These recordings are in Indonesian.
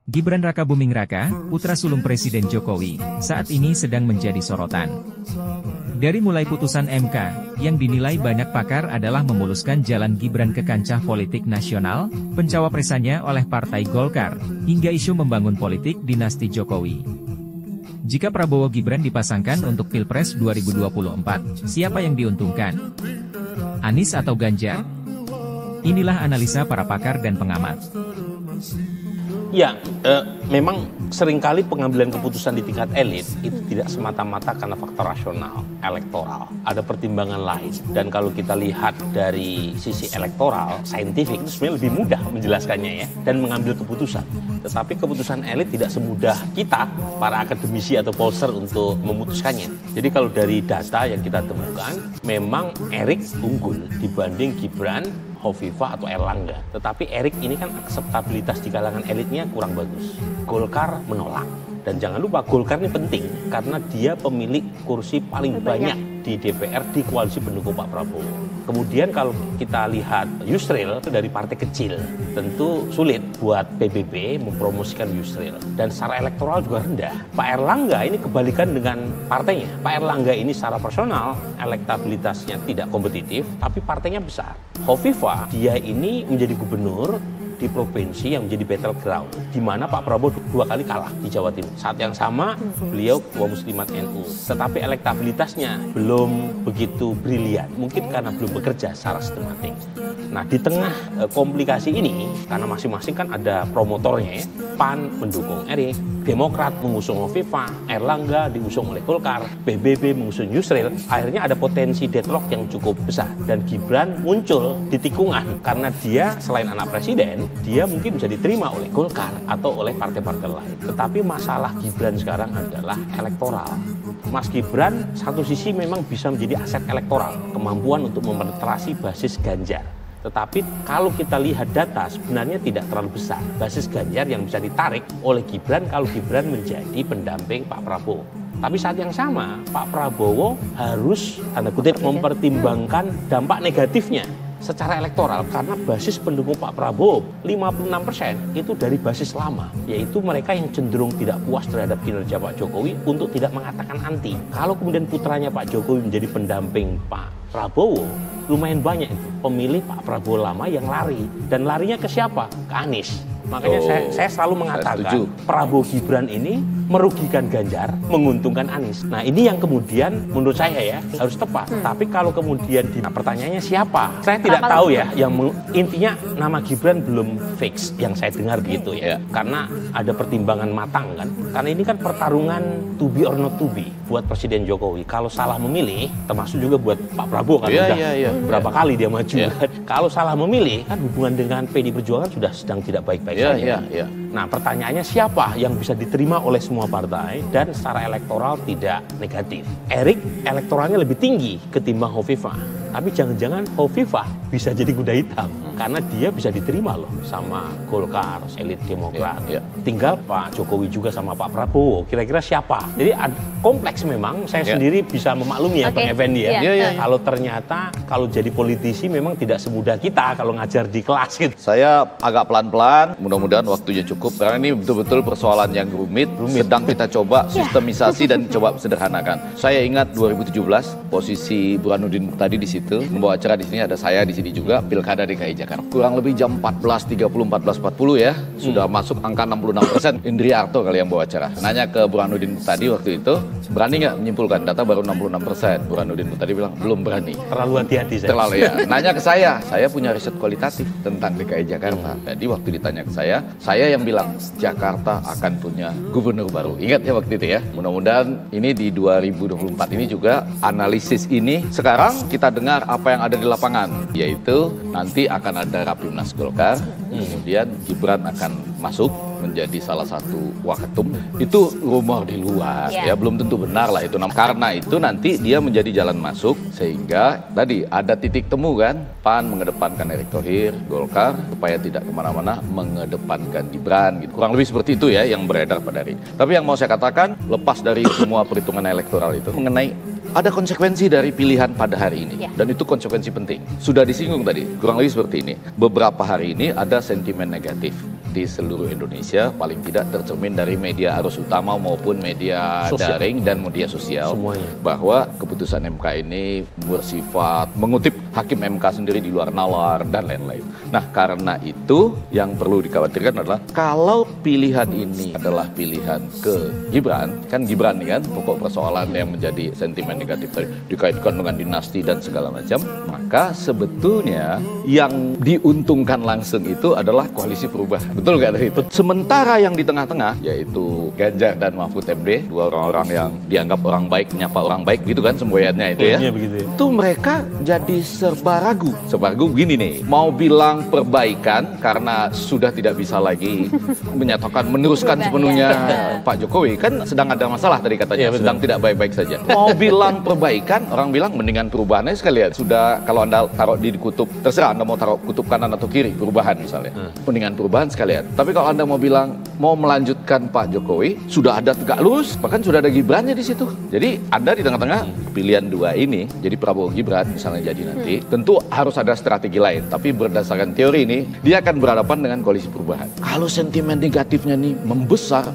Gibran Rakabuming Raka, putra sulung Presiden Jokowi, saat ini sedang menjadi sorotan. Dari mulai putusan MK, yang dinilai banyak pakar adalah memuluskan jalan Gibran ke kancah politik nasional, pencawapresannya oleh Partai Golkar, hingga isu membangun politik dinasti Jokowi. Jika Prabowo Gibran dipasangkan untuk Pilpres 2024, siapa yang diuntungkan? Anies atau Ganjar? Inilah analisa para pakar dan pengamat. Ya, memang seringkali pengambilan keputusan di tingkat elit itu tidak semata-mata karena faktor rasional, elektoral. Ada pertimbangan lain. Dan kalau kita lihat dari sisi elektoral, saintifik, itu sebenarnya lebih mudah menjelaskannya ya, dan mengambil keputusan. Tetapi keputusan elit tidak semudah kita, para akademisi atau pollster untuk memutuskannya. Jadi kalau dari data yang kita temukan, memang Erik unggul dibanding Gibran, Hovifah atau Erlangga. Tetapi Erik ini kan akseptabilitas di kalangan elitnya kurang bagus. Golkar menolak. Dan jangan lupa Golkar ini penting karena dia pemilik kursi paling banyak di DPR di koalisi pendukung Pak Prabowo. Kemudian kalau kita lihat Yusril itu dari partai kecil, tentu sulit buat PBB mempromosikan Yusril. Dan secara elektoral juga rendah. Pak Erlangga ini kebalikan dengan partainya. Pak Erlangga ini secara personal, elektabilitasnya tidak kompetitif, tapi partainya besar. Hovifah, dia ini menjadi gubernur di provinsi yang menjadi battleground, di mana Pak Prabowo 2 kali kalah di Jawa Timur. Saat yang sama, beliau ketua muslimat NU. Tetapi elektabilitasnya belum begitu brilian, mungkin karena belum bekerja secara sistematik. Nah, di tengah komplikasi ini, karena masing-masing kan ada promotornya ya, PAN mendukung Erik, Demokrat mengusung Hovifah, Erlangga diusung oleh Golkar, PBB mengusung Yusril, akhirnya ada potensi deadlock yang cukup besar. Dan Gibran muncul di tikungan, karena dia selain anak presiden, dia mungkin bisa diterima oleh Golkar atau oleh partai-partai lain. Tetapi masalah Gibran sekarang adalah elektoral. Mas Gibran satu sisi memang bisa menjadi aset elektoral, kemampuan untuk memenetrasi basis Ganjar. Tetapi kalau kita lihat data sebenarnya tidak terlalu besar basis Ganjar yang bisa ditarik oleh Gibran kalau Gibran menjadi pendamping Pak Prabowo. Tapi saat yang sama Pak Prabowo harus tanda kutip mempertimbangkan dampak negatifnya secara elektoral karena basis pendukung Pak Prabowo 56% itu dari basis lama, yaitu mereka yang cenderung tidak puas terhadap kinerja Pak Jokowi untuk tidak mengatakan anti. Kalau kemudian putranya Pak Jokowi menjadi pendamping Pak Prabowo, lumayan banyak itu pemilih Pak Prabowo lama yang lari, dan larinya ke siapa? Ke Anies. Makanya saya selalu mengatakan Prabowo Gibran ini merugikan Ganjar, menguntungkan Anies. Nah, ini yang kemudian menurut saya ya harus tepat. Tapi kalau kemudian pertanyaannya siapa? Saya tidak tahu ya. Intinya nama Gibran belum fix yang saya dengar begitu ya. Karena ada pertimbangan matang kan. Karena ini kan pertarungan to be or not to be buat Presiden Jokowi. Kalau salah memilih, termasuk juga buat Pak Prabowo kan berapa kali dia maju. Kalau salah memilih kan hubungan dengan PD Perjuangan sudah sedang tidak baik-baik saja. Nah, pertanyaannya siapa yang bisa diterima oleh semua partai dan secara elektoral tidak negatif. Erik elektoralnya lebih tinggi ketimbang Hovifah. Tapi jangan-jangan Hovifah bisa jadi kuda hitam karena dia bisa diterima loh sama Golkar, elit Demokrat. Tinggal Pak Jokowi juga sama Pak Prabowo. Kira-kira siapa? Jadi kompleks memang. Saya sendiri bisa memaklumi ya Bang Effendi ya. Kalau ternyata kalau jadi politisi memang tidak semudah kita kalau ngajar di kelas gitu. Saya agak pelan-pelan, mudah-mudahan waktunya cukup karena ini betul-betul persoalan yang rumit. Sedang kita coba sistemisasi dan coba sederhanakan. Saya ingat 2017 posisi Burhanuddin tadi di situ membawa acara di sini, ada saya di sini juga, Pilkada DKI Jakarta. Kurang lebih jam 14.30 14.40 ya, sudah masuk angka 66%. Indriarto kali yang bawa acara. Nanya ke Burhanuddin tadi waktu itu, berani nggak menyimpulkan data baru 66%? Burhanuddin tadi bilang belum berani. Terlalu hati-hati saya. Terlalu ya. Nanya ke saya punya riset kualitatif tentang DKI Jakarta. Jadi waktu ditanya ke saya yang bilang Jakarta akan punya gubernur baru. Ingat ya waktu itu ya. Mudah-mudahan ini di 2024 ini juga analisis ini sekarang kita dengar apa yang ada di lapangan, yaitu nanti akan ada Rapimnas Golkar, kemudian Gibran akan masuk menjadi salah satu waketum. Itu rumor di luar ya, belum tentu benar lah itu. Karena itu nanti dia menjadi jalan masuk sehingga tadi ada titik temu kan, PAN mengedepankan Erick Thohir, Golkar supaya tidak kemana-mana mengedepankan Gibran gitu. Kurang lebih seperti itu ya yang beredar pada hari. Tapi yang mau saya katakan lepas dari semua perhitungan elektoral itu mengenai ada konsekuensi dari pilihan pada hari ini. Dan itu konsekuensi penting. Sudah disinggung tadi, kurang lebih seperti ini. Beberapa hari ini ada sentimen negatif. di seluruh Indonesia, paling tidak tercermin dari media arus utama maupun media daring dan media sosial. Semuanya. Bahwa keputusan MK ini bersifat mengutip hakim MK sendiri di luar nalar dan lain-lain. Nah, karena itu yang perlu dikhawatirkan adalah kalau pilihan ini adalah pilihan ke Gibran, kan Gibran nih kan pokok persoalan yang menjadi sentimen negatif tadi dikaitkan dengan dinasti dan segala macam, maka sebetulnya yang diuntungkan langsung itu adalah koalisi perubahan. Betul nggak dari itu? Sementara yang di tengah-tengah yaitu Ganjar dan Mahfud MD, dua orang-orang yang dianggap orang baik, menyapa orang baik gitu kan semboyannya itu ya. Begitu ya. Itu mereka jadi serba ragu. Serba ragu begini nih, mau bilang perbaikan karena sudah tidak bisa lagi menyatakan meneruskan sepenuhnya Pak Jokowi, kan sedang ada masalah tadi katanya, sedang tidak baik-baik saja. Mau bilang perbaikan, orang bilang mendingan perubahannya sekalian. Sudah kalau Anda taruh di kutub, terserah Anda mau taruh kutub kanan atau kiri, perubahan misalnya. Mendingan perubahan sekalian. Tapi kalau Anda mau bilang mau melanjutkan Pak Jokowi, sudah ada Tegak Lurus, bahkan sudah ada Gibrannya di situ. Jadi Anda di tengah-tengah pilihan dua ini, jadi Prabowo Gibran misalnya jadi nanti, tentu harus ada strategi lain. Tapi berdasarkan teori ini, dia akan berhadapan dengan koalisi perubahan. Kalau sentimen negatifnya nih membesar,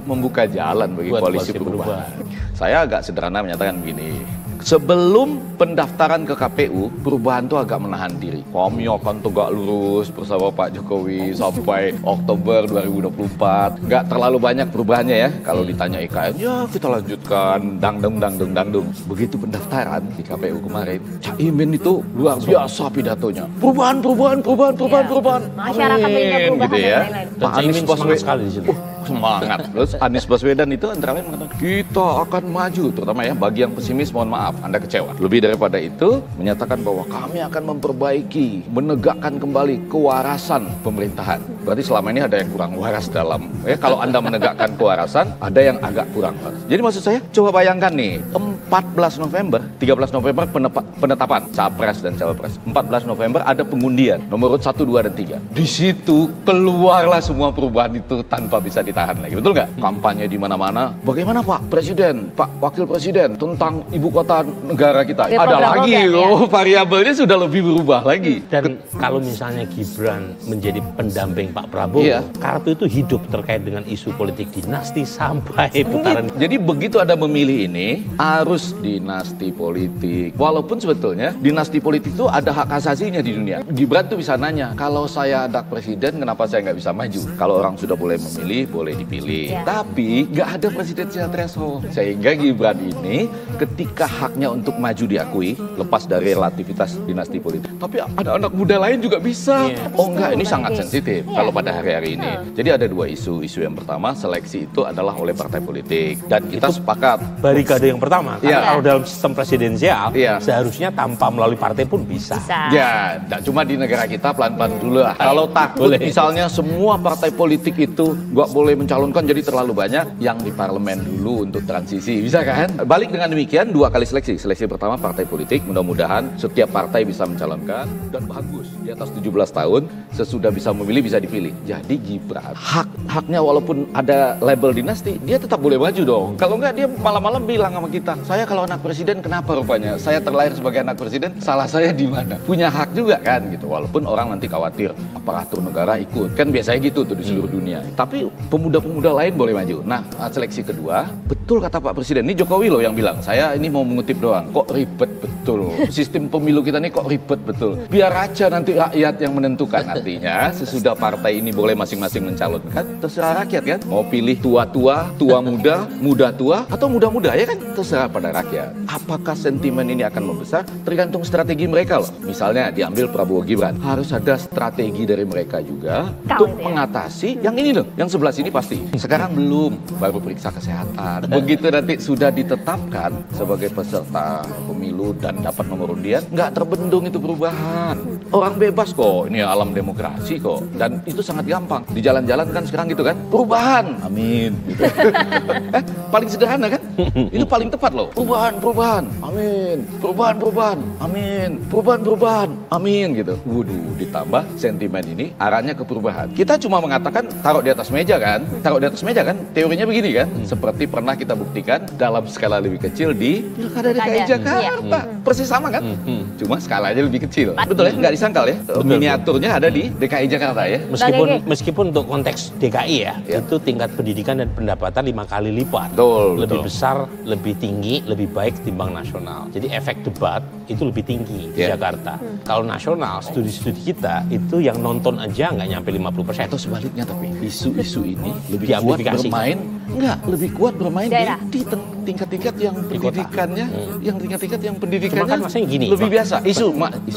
membuka jalan bagi koalisi perubahan. Saya agak sederhana menyatakan begini. Sebelum pendaftaran ke KPU, perubahan itu agak menahan diri. Kami akan tegak lurus bersama Pak Jokowi sampai Oktober 2024. Nggak terlalu banyak perubahannya ya. Kalau ditanya IKN, ya kita lanjutkan dangdung. Begitu pendaftaran di KPU kemarin, Caimin itu luar biasa pidatonya. Perubahan. Masyarakat pengen perubahan gitu ya. Dan Caimin semangat sekali di situ. Semangat. Terus Anies Baswedan itu antara lain mengatakan kita akan maju, terutama ya bagi yang pesimis, mohon maaf Anda kecewa. Lebih daripada itu menyatakan bahwa kami akan memperbaiki, menegakkan kembali kewarasan pemerintahan. Berarti selama ini ada yang kurang waras dalam kalau Anda menegakkan kewarasan, ada yang agak kurang waras. Jadi maksud saya coba bayangkan nih 13 November penetapan capres dan cawapres. 14 November ada pengundian nomor urut 1, 2 dan 3. Di situ keluarlah semua perubahan itu tanpa bisa ditahan lagi, betul nggak? Kampanye di mana-mana. Bagaimana Pak Presiden, Pak Wakil Presiden tentang ibu kota negara kita? Ada lagi loh, variabelnya sudah lebih berubah lagi. Dan kalau misalnya Gibran menjadi pendamping Pak Prabowo, kartu itu hidup terkait dengan isu politik dinasti sampai putaran. Jadi begitu ada memilih ini, harus dinasti politik. Walaupun sebetulnya dinasti politik itu ada hak asasinya di dunia. Gibran tuh bisa nanya, kalau saya anak presiden, kenapa saya nggak bisa maju? Kalau orang sudah boleh memilih, boleh dipilih. Tapi nggak ada presidensial threshold. Sehingga Gibran ini ketika haknya untuk maju diakui, lepas dari relativitas dinasti politik. Tapi ada anak muda lain juga bisa. Oh enggak, ini sangat sensitif kalau pada hari-hari ini. Jadi ada dua isu. Isu yang pertama, seleksi itu adalah oleh partai politik. Dan kita sepakat. Barikade yang pertama. Karena kalau dalam sistem presidensial, seharusnya tanpa melalui partai pun bisa. Ya, cuma di negara kita pelan-pelan dulu lah. Kalau takut misalnya semua partai politik itu nggak boleh mencalonkan jadi terlalu banyak, yang di parlemen dulu untuk transisi, bisa kan? Balik dengan demikian, 2 kali seleksi. Seleksi pertama partai politik, mudah-mudahan setiap partai bisa mencalonkan, dan bagus, di atas 17 tahun, sesudah bisa memilih, bisa dipilih. Jadi Gibran, haknya walaupun ada label dinasti, dia tetap boleh maju dong. Kalau nggak, dia malam-malam bilang sama kita, saya kalau anak presiden kenapa rupanya? Saya terlahir sebagai anak presiden, salah saya di mana? Punya hak juga kan, gitu. Walaupun orang nanti khawatir, aparatur negara ikut. Kan biasanya gitu tuh di seluruh dunia. Tapi pemuda-pemuda lain boleh maju. Nah, seleksi kedua, betul kata Pak Presiden, ini Jokowi loh yang bilang, saya ini mau mengutip doang, kok ribet betul. Sistem pemilu kita ini kok ribet betul. Biar aja nanti rakyat yang menentukan. Artinya, sesudah partai ini boleh masing-masing mencalonkan, terserah rakyat kan. Mau pilih tua-tua, tua-muda, muda-tua, atau muda-muda, ya kan? Terserah pada rakyat. Apakah sentimen ini akan membesar? Tergantung strategi mereka loh. Misalnya, diambil Prabowo Gibran, harus ada strategi dari mereka juga untuk mengatasi yang ini loh. Yang sebelah sini pasti. Sekarang belum, baru periksa kesehatan. Begitu nanti sudah ditetapkan sebagai peserta pemilu dan dapat nomor undian, nggak terbendung itu perubahan. Orang bebas kok, ini alam demokrasi kok. Dan itu sangat gampang. Di jalan-jalan kan sekarang gitu kan, perubahan, amin. Gitu. Paling sederhana kan? Itu paling tepat loh. Perubahan, amin. Perubahan, amin. Perubahan, amin gitu. Waduh, ditambah sentimen ini arahnya ke perubahan. Kita cuma mengatakan taruh di atas meja kan? Taruh di atas meja kan? Teorinya begini kan? Seperti pernah kita buktikan dalam skala lebih kecil di Pilkada DKI Jakarta. Persis sama kan? Cuma skalanya lebih kecil. Betul ya? Nggak di sana Sangkal ya, miniaturnya ada di DKI Jakarta ya. Meskipun untuk konteks DKI ya, itu tingkat pendidikan dan pendapatan 5 kali lipat. Lebih besar, lebih tinggi, lebih baik timbang nasional. Jadi efek debat itu lebih tinggi di Jakarta. Kalau nasional, studi-studi kita itu yang nonton aja nggak nyampe 50%. Atau sebaliknya, tapi isu-isu ini lebih kuat bermain, lebih kuat bermain di tingkat-tingkat yang pendidikannya, yang pendidikannya kan maksudnya gini, lebih biasa. Isu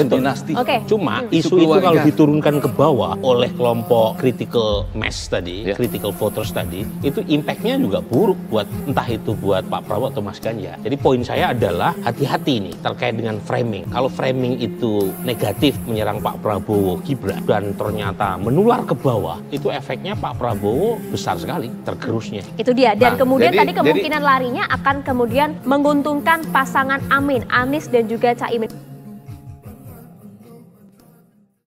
dinasti. Cuma isu itu kalau diturunkan ke bawah oleh kelompok critical mass tadi, critical voters tadi, itu impactnya juga buruk buat entah itu buat Pak Prabowo atau Mas Ganjar. Jadi poin saya adalah hati-hati nih terkait dengan framing. Kalau framing itu negatif menyerang Pak Prabowo, Gibran, dan ternyata menular ke bawah, itu efeknya Pak Prabowo besar sekali, tergerusnya. Itu dia. Dan kemudian tadi kemungkinan larinya akan kemudian menguntungkan pasangan Amin, Anies dan juga Caimin.